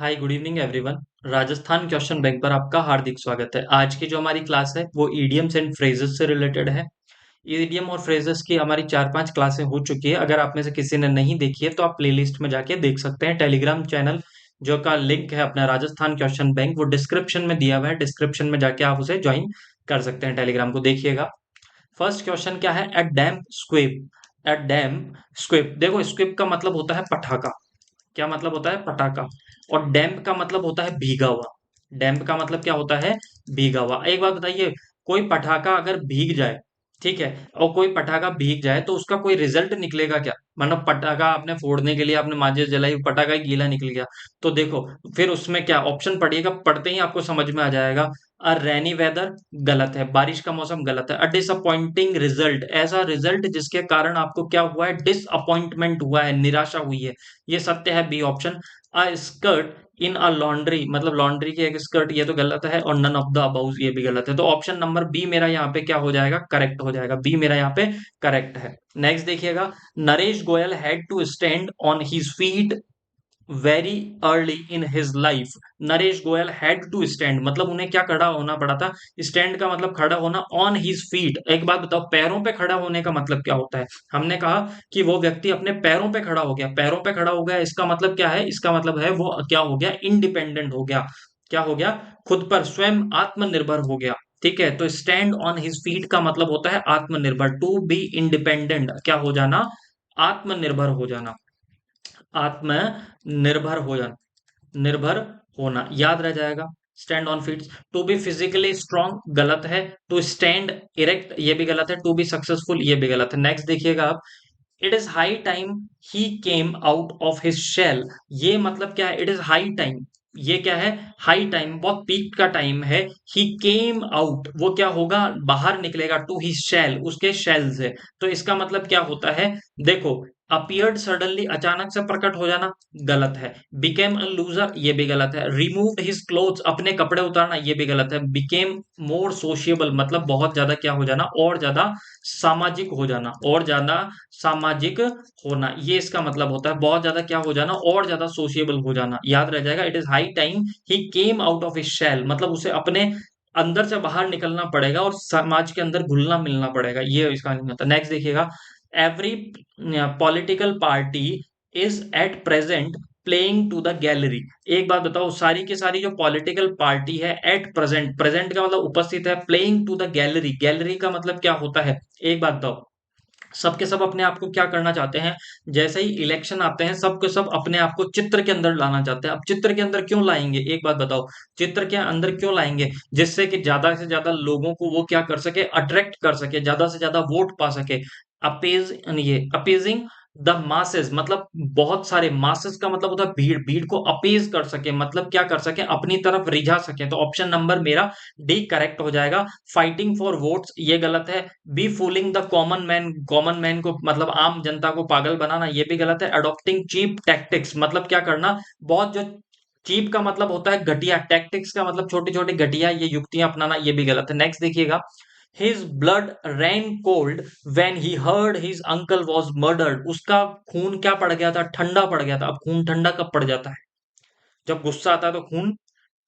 Hi good evening everyone. Rajasthan question bank पर आपका हार्दिक स्वागत है। आज की जो हमारी क्लास है वो ईडियम्स एंड फ्रेजेस से रिलेटेड है। ईडियम और फ्रेजेस की हमारी 4-5 क्लासें हो चुकी है। अगर आप में से किसी ने नहीं देखी है तो आप प्लेलिस्ट में जाके देख सकते हैं। टेलीग्राम चैनल जो का लिंक है अपना राजस्थान क्वेश्चन बैंक वो डिस्क्रिप्शन में दिया हुआ है। डिस्क्रिप्शन में जाके आप उसे ज्वाइन कर सकते हैं, टेलीग्राम को देखिएगा। फर्स्ट क्वेश्चन क्या है? At damp squib. At damp squib, देखो स्क्विप का मतलब होता है पटाखा। क्या मतलब होता है? पटाखा। और डैम्प का मतलब होता है भीगा हुआ। डैम्प का मतलब क्या होता है? भीगा हुआ। एक बात बताइए, कोई पटाखा अगर भीग जाए, ठीक है, और कोई पटाखा भीग जाए तो उसका कोई रिजल्ट निकलेगा क्या? मतलब पटाखा आपने फोड़ने के लिए आपने माचिस जलाई, पटाखा ही गीला निकल गया, तो देखो फिर उसमें क्या ऑप्शन पड़ेगा, पढ़ते ही आपको समझ में आ जाएगा। अ रेनी वेदर गलत है, बारिश का मौसम गलत है। अ डिसअपॉइंटिंग रिजल्ट, ऐसा रिजल्ट जिसके कारण आपको क्या हुआ है? डिसअपॉइंटमेंट हुआ है, निराशा हुई है, ये सत्य है, B option. A skirt in a laundry, मतलब लॉन्ड्री की एक स्कर्ट, ये तो गलत है। और नन ऑफ द अबाउट, ये भी गलत है। तो ऑप्शन नंबर बी मेरा यहाँ पे क्या हो जाएगा? करेक्ट हो जाएगा। बी मेरा यहाँ पे करेक्ट है। नेक्स्ट देखिएगा। Naresh Goyal had to stand on his feet very early in his life. Naresh Goyal had to stand मतलब उन्हें क्या खड़ा होना पड़ा था? स्टैंड का मतलब खड़ा होना। ऑन हिज फीट, एक बात बताओ, पैरों पे खड़ा होने का मतलब क्या होता है? हमने कहा कि वो व्यक्ति अपने पैरों पे खड़ा हो गया। पैरों पे खड़ा हो गया, इसका मतलब क्या है? इसका मतलब है वो क्या हो गया? इंडिपेंडेंट हो गया। क्या हो गया? खुद पर स्वयं आत्मनिर्भर हो गया। ठीक है, तो स्टैंड ऑन हिज फीट का मतलब होता है आत्मनिर्भर। टू बी इंडिपेंडेंट, क्या हो जाना? आत्मनिर्भर हो जाना। आत्मनिर्भर हो जाना, निर्भर होना, याद रह जाएगा। Stand on feet. To be physically strong गलत है। टू स्टैंड इरेक्ट, ये भी गलत है। टू बी सक्सेसफुल, ये भी गलत है। नेक्स्ट देखिएगा आप। It is high time he came out of his shell. ये मतलब क्या है? इट इज हाई टाइम, ये क्या है? हाई टाइम, बहुत पीक का टाइम है। ही केम आउट, वो क्या होगा? बाहर निकलेगा। टू ही शेल, उसके शेल से। तो इसका मतलब क्या होता है? देखो, अपियर्ड सडनली, अचानक से प्रकट हो जाना, गलत है। बिकेम अ लूजर, ये भी गलत है। रिमूव्ड हिज क्लोथ्स, अपने कपड़े उतारना, ये भी गलत है। बिकेम मोर सोशिएबल मतलब बहुत ज्यादा क्या हो जाना? और ज्यादा सामाजिक हो जाना, और ज्यादा सामाजिक होना, ये इसका मतलब होता है। बहुत ज्यादा क्या हो जाना? और ज्यादा सोशिएबल हो जाना, याद रह जाएगा। It is high time he came out of his shell मतलब उसे अपने अंदर से बाहर निकलना पड़ेगा और समाज के अंदर घुलना मिलना पड़ेगा, ये इसका नहीं होता। नेक्स्ट देखिएगा। Every political party is at present playing to the gallery. एक बात बताओ, सारी की सारी जो पॉलिटिकल पार्टी है एट प्रेजेंट, प्रेजेंट का मतलब उपस्थित है, playing to the gallery, gallery का मतलब क्या होता है? एक बात बताओ, सब के सब अपने आप को क्या करना चाहते हैं? जैसे ही इलेक्शन आते हैं सब के सब अपने आप को चित्र के अंदर लाना चाहते हैं। अब चित्र के अंदर क्यों लाएंगे? एक बात बताओ, चित्र के अंदर क्यों लाएंगे? जिससे कि ज्यादा से ज्यादा लोगों को वो क्या कर सके? अट्रैक्ट कर सके, ज्यादा से ज्यादा वोट पा सके। अपेज, ये अपीजिंग द मासेस मतलब बहुत सारे, मासेस का मतलब होता है भीड़, भीड़ को अपीज कर सके मतलब क्या कर सके? अपनी तरफ रिझा सके। तो ऑप्शन नंबर मेरा डी करेक्ट हो जाएगा। फाइटिंग फॉर वोट्स, ये गलत है। B fooling the common man, common man को मतलब आम जनता को पागल बनाना, ये भी गलत है। अडॉप्टिंग चीप टैक्टिक्स मतलब क्या करना? बहुत जो चीप का मतलब होता है घटिया, टैक्टिक्स का मतलब छोटी छोटी घटिया ये युक्तियां अपनाना, ये भी गलत है। नेक्स्ट देखिएगा। His blood ran cold when he heard his uncle was murdered. उसका खून क्या पड़ गया था? ठंडा पड़ गया था। अब खून ठंडा कब पड़ जाता है? जब गुस्सा आता है तो खून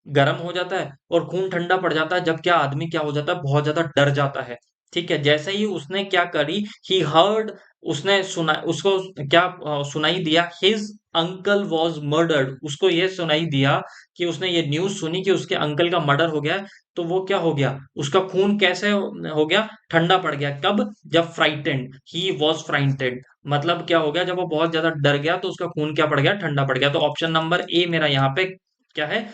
गर्म हो जाता है, और खून ठंडा पड़ जाता है जब क्या आदमी क्या हो जाता है? बहुत ज्यादा डर जाता है। ठीक है, जैसे ही उसने क्या करी, ही हर्ड, उसने सुना, उसको क्या सुनाई दिया? हिज अंकल वॉज मर्डर्ड, उसको ये सुनाई दिया कि उसने ये न्यूज सुनी कि उसके अंकल का मर्डर हो गया है। तो वो क्या हो गया? उसका खून कैसे हो गया? ठंडा पड़ गया। कब? जब फ्राइटेंड, ही वॉज फ्राइटेंड मतलब क्या हो गया? जब वो बहुत ज्यादा डर गया तो उसका खून क्या पड़ गया? ठंडा पड़ गया। तो ऑप्शन नंबर ए मेरा यहाँ पे क्या है?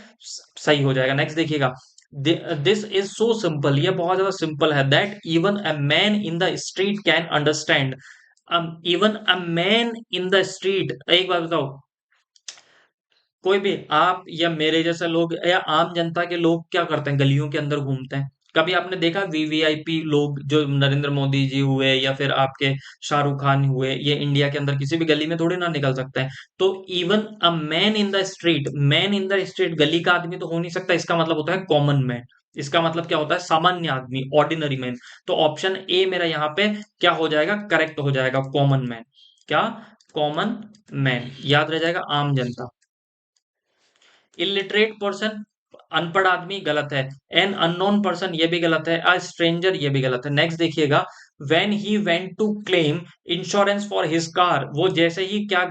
सही हो जाएगा। नेक्स्ट देखिएगा। दिस इज सो सिंपल, ये बहुत ज्यादा सिंपल है। That even a man in the street can understand. Even a man in the street, एक बात बताओ, कोई भी आप या मेरे जैसे लोग या आम जनता के लोग क्या करते हैं? गलियों के अंदर घूमते हैं। कभी आपने देखा वीवीआईपी लोग जो नरेंद्र मोदी जी हुए या फिर आपके शाहरुख खान हुए, ये इंडिया के अंदर किसी भी गली में थोड़ी ना निकल सकते हैं? तो even a man in the street, man in the street गली का आदमी तो हो नहीं सकता, इसका मतलब होता है कॉमन मैन। इसका मतलब क्या होता है? सामान्य आदमी, ऑर्डिनरी मैन। तो ऑप्शन ए मेरा यहाँ पे क्या हो जाएगा? करेक्ट हो जाएगा, कॉमन मैन। क्या? कॉमन मैन, याद रह जाएगा, आम जनता। इलिटरेट पर्सन, अनपढ़ आदमी, गलत है। एन अननोन पर्सन, ये भी गलत है। अ स्ट्रेंजर, ये भी गलत है। नेक्स्ट देखिएगा, when he went to claim insurance for his car, वो जैसे ही क्या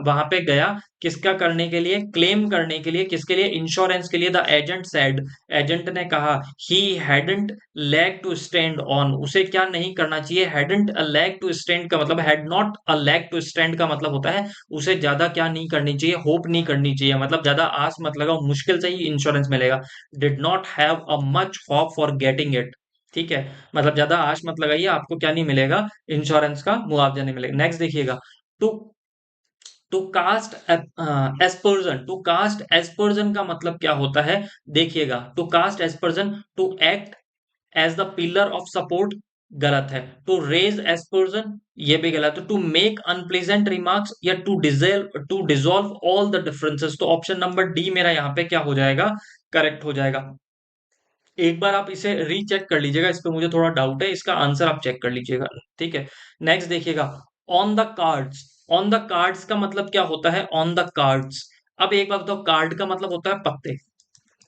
वहां पे गया, किसका करने के लिए, क्लेम करने के लिए, किसके लिए, इंश्योरेंस के लिए। द एजेंट सेड, एजेंट ने कहा, he hadn't leg to stand on, उसे क्या नहीं करना चाहिए, hadn't a leg to stand का मतलब, had not a leg to stand का मतलब होता है उसे ज्यादा क्या नहीं करनी चाहिए, होप नहीं करनी चाहिए, मतलब ज्यादा आस मत लगाओ, मुश्किल से ही इंश्योरेंस मिलेगा। Did not have a much hope for getting it, ठीक है, मतलब ज्यादा आश मत लगाइए, आपको क्या नहीं मिलेगा, इंश्योरेंस का मुआवजा नहीं मिलेगा। नेक्स्ट देखिएगा, to to cast aspersion, to cast aspersion का मतलब क्या होता है, देखिएगा, to cast aspersion, to act as the pillar of support, गलत है। टू रेज एस्पर्जन, ये भी गलत है। टू मेक अनप्लेजेंट रिमार्क्स, या to dissolve all the differences, तो ऑप्शन नंबर डी मेरा यहाँ पे क्या हो जाएगा, करेक्ट हो जाएगा। एक बार आप इसे रीचेक कर लीजिएगा, इस पे मुझे थोड़ा डाउट है, इसका आंसर आप चेक कर लीजिएगा, ठीक है। नेक्स्ट देखिएगा, on the cards, on the cards का मतलब क्या होता है, ऑन द कार्ड्स। अब एक बात बताओ, कार्ड का मतलब होता है पत्ते,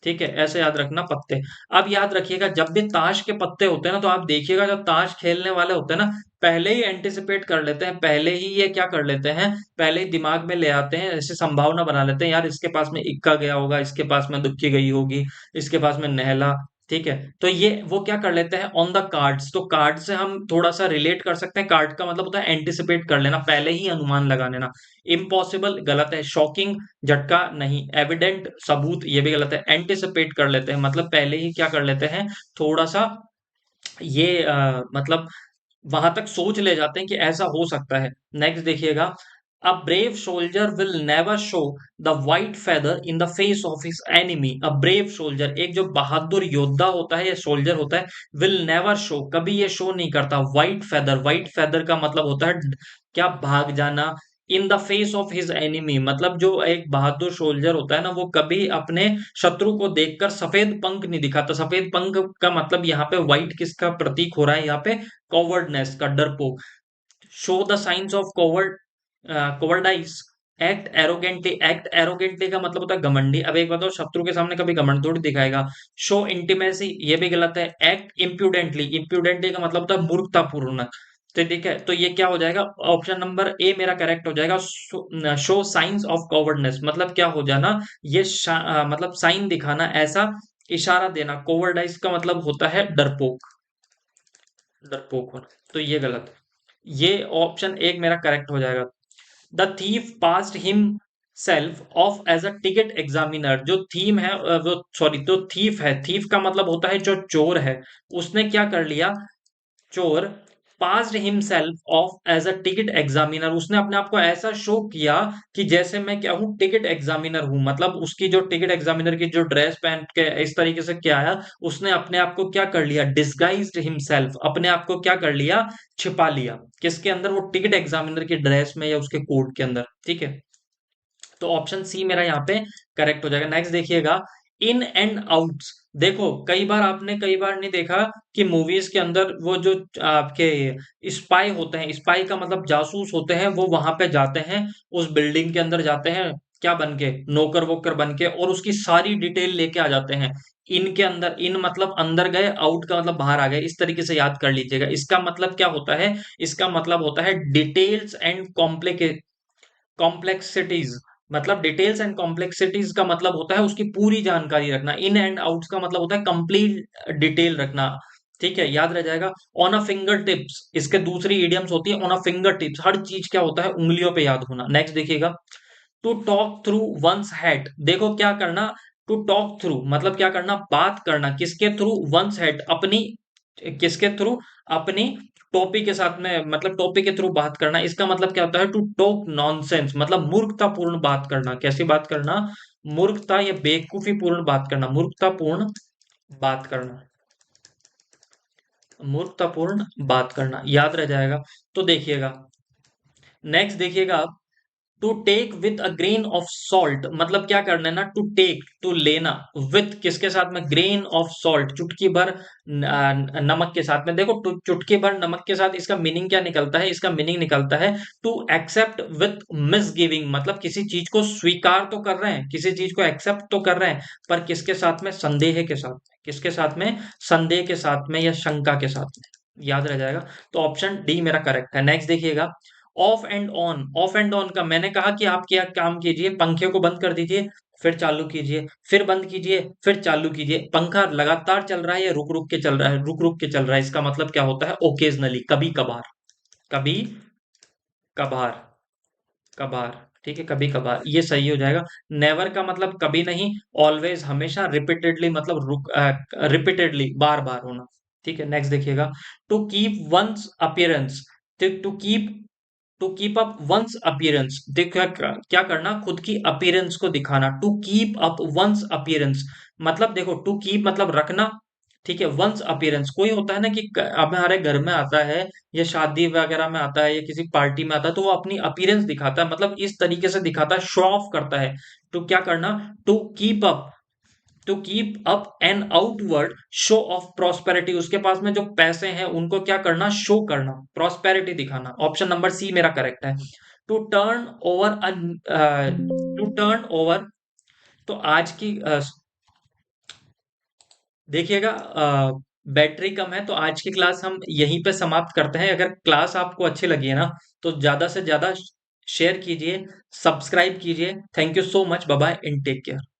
ठीक है, ऐसे याद रखना, पत्ते। अब याद रखिएगा, जब भी ताश के पत्ते होते हैं ना, तो आप देखिएगा, जब ताश खेलने वाले होते हैं ना, पहले ही एंटिसिपेट कर लेते हैं, पहले ही ये क्या कर लेते हैं, पहले ही दिमाग में ले आते हैं, ऐसे संभावना बना लेते हैं, यार इसके पास में इक्का गया होगा, इसके पास में दुक्की गई होगी, इसके पास में नहला, ठीक है। तो ये वो क्या कर लेते हैं, ऑन द कार्ड्स, तो कार्ड से हम थोड़ा सा रिलेट कर सकते हैं, कार्ड का मतलब होता है एंटिसिपेट कर लेना, पहले ही अनुमान लगा लेना। इम्पॉसिबल, गलत है। शॉकिंग, झटका, नहीं। एविडेंट, सबूत, ये भी गलत है। एंटिसिपेट कर लेते हैं, मतलब पहले ही क्या कर लेते हैं, थोड़ा सा ये मतलब वहां तक सोच ले जाते हैं कि ऐसा हो सकता है। नेक्स्ट देखिएगा, a brave soldier will never show the white feather in the face of his enemy. A brave soldier, एक जो बहादुर योद्धा होता है या सोल्जर होता है, विल नेवर शो, कभी ये शो नहीं करता, व्हाइट फेदर, व्हाइट फेदर का मतलब होता है क्या, भाग जाना। In the face of his enemy, मतलब जो एक बहादुर सोल्जर होता है ना, वो कभी अपने शत्रु को देखकर सफेद पंख नहीं दिखाता। सफेद पंख का मतलब यहाँ पे व्हाइट किसका प्रतीक हो रहा है, यहाँ पे कॉवर्डनेस का, डरपोक। Show the signs of cowardice, act arrogantly का मतलब होता है घमंडी। अब एक बताओ, शत्रु के सामने कभी घमंड थोड़ी दिखाएगा। शो इंटीमेसी, ये भी गलत है। एक्ट इम्प्यूडेंटली, इम्प्यूडेंटली का मतलब होता है मूर्खतापूर्ण, तो ठीक है, तो ये क्या हो जाएगा, ऑप्शन नंबर ए मेरा करेक्ट हो जाएगा। शो साइंस ऑफ कॉवर्डनेस, मतलब क्या हो जाना, ये मतलब साइन दिखाना, ऐसा इशारा देना। कोवर्डाइस का मतलब होता है डरपोक, डरपोक होना, तो ये गलत है। ये ऑप्शन एक मेरा करेक्ट हो जाएगा। The thief passed himself off as a ticket examiner, जो थीम है वो सॉरी, तो थीफ है, थीफ का मतलब होता है जो चोर है, उसने क्या कर लिया, चोर passed himself off as a ticket examiner, उसने अपने आप को ऐसा शो किया कि जैसे मैं क्या हूं, टिकट एग्जामिनर हूं, मतलब उसकी जो टिकट एग्जामिनर की जो ड्रेस पहन के इस तरीके से क्या आया, उसने अपने आप को क्या कर लिया, डिस्गाइज्ड हिमसेल्फ, अपने आप को क्या कर लिया, छिपा लिया, किसके अंदर, वो टिकट एग्जामिनर की ड्रेस में या उसके कोट के अंदर, ठीक है। तो ऑप्शन सी मेरा यहाँ पे करेक्ट हो जाएगा। नेक्स्ट देखिएगा, इन एंड आउट्स, देखो कई बार आपने कई बार नहीं देखा कि मूवीज के अंदर वो जो आपके स्पाई होते हैं, स्पाई का मतलब जासूस होते हैं, वो वहां पे जाते हैं, उस बिल्डिंग के अंदर जाते हैं, क्या बन के, नौकर वोकर बन के, और उसकी सारी डिटेल लेके आ जाते हैं। इनके अंदर, इन मतलब अंदर गए, आउट का मतलब बाहर आ गए, इस तरीके से याद कर लीजिएगा। इसका मतलब क्या होता है, इसका मतलब होता है डिटेल्स एंड कॉम्प्लेक्सिटीज, मतलब डिटेल्स एंड कॉम्प्लेक्सिटीज का मतलब होता है उसकी पूरी जानकारी रखना। इन एंड आउट्स का मतलब होता है कंप्लीट डिटेल रखना, ठीक है, याद रह जाएगा। ऑन अ फिंगर टिप्स, इसके दूसरी इडियम्स होती है ऑन अ फिंगर टिप्स, हर चीज क्या होता है, उंगलियों पे याद होना। नेक्स्ट देखिएगा, to talk through one's head, देखो क्या करना, टू टॉक थ्रू मतलब क्या करना, बात करना, किसके थ्रू, वंस हेड, अपनी, किसके थ्रू, अपनी टोपी के साथ में, मतलब टोपी के थ्रू बात करना, इसका मतलब क्या होता है, टू टॉक नॉनसेंस, मतलब मूर्खतापूर्ण बात करना। कैसी बात करना, मूर्खता या बेवकूफी पूर्ण बात करना, मूर्खतापूर्ण बात करना, मूर्खतापूर्ण बात करना, याद रह जाएगा। तो देखिएगा, नेक्स्ट देखिएगा, to take with a grain of salt, मतलब क्या करना है ना, टू टेक, टू लेना, विथ किसके साथ में, ग्रेन ऑफ सॉल्ट, चुटकी भर नमक के साथ में। देखो चुटकी भर नमक के साथ इसका मीनिंग क्या निकलता है, इसका मीनिंग निकलता है to accept with misgiving, मतलब किसी चीज को स्वीकार तो कर रहे हैं, किसी चीज को एक्सेप्ट तो कर रहे हैं, पर किसके साथ में, संदेह के साथ में, किसके साथ में, संदेह के साथ में या शंका के साथ में। याद रह जाएगा। तो ऑप्शन डी मेरा करेक्ट है। नेक्स्ट देखिएगा, of and on. Of and on का मैंने कहा कि आप क्या काम कीजिए, पंखे को बंद कर दीजिए, फिर चालू कीजिए, फिर बंद कीजिए, फिर चालू कीजिए। पंखा लगातार चल रहा है या रुक रुक के चल रहा है, रुक रुक के चल रहा है, इसका मतलब क्या होता है, ओकेजनली, कभी कभार, कभी कभार, कभार, ठीक है, कभी कभार, ये सही हो जाएगा। नेवर का मतलब कभी नहीं, ऑलवेज हमेशा, रिपीटेडली मतलब रिपीटेडली बार बार होना। ठीक है, नेक्स्ट देखिएगा, to keep one's appearance, to keep, to keep up one's appearance, देखो क्या करना, खुद की अपीयरेंस को दिखाना, to keep up one's appearance, मतलब देखो टू कीप मतलब रखना, ठीक है, वंस अपीयरेंस, कोई होता है ना कि अब हमारे घर में आता है या शादी वगैरह में आता है या किसी पार्टी में आता है, तो वो अपनी अपीयरेंस दिखाता है, मतलब इस तरीके से दिखाता है, शो ऑफ करता है। तो क्या करना, to keep up, to keep up an outward show of prosperity, उसके पास में जो पैसे हैं उनको क्या करना, शो करना, प्रॉस्पेरिटी दिखाना। ऑप्शन नंबर सी मेरा करेक्ट है। To turn over, to turn over. तो आज की देखिएगा, बैटरी कम है, तो आज की क्लास हम यहीं पे समाप्त करते हैं। अगर क्लास आपको अच्छी लगी है ना, तो ज्यादा से ज्यादा शेयर कीजिए, सब्सक्राइब कीजिए। Thank you so much, bye bye, इन टेक केयर।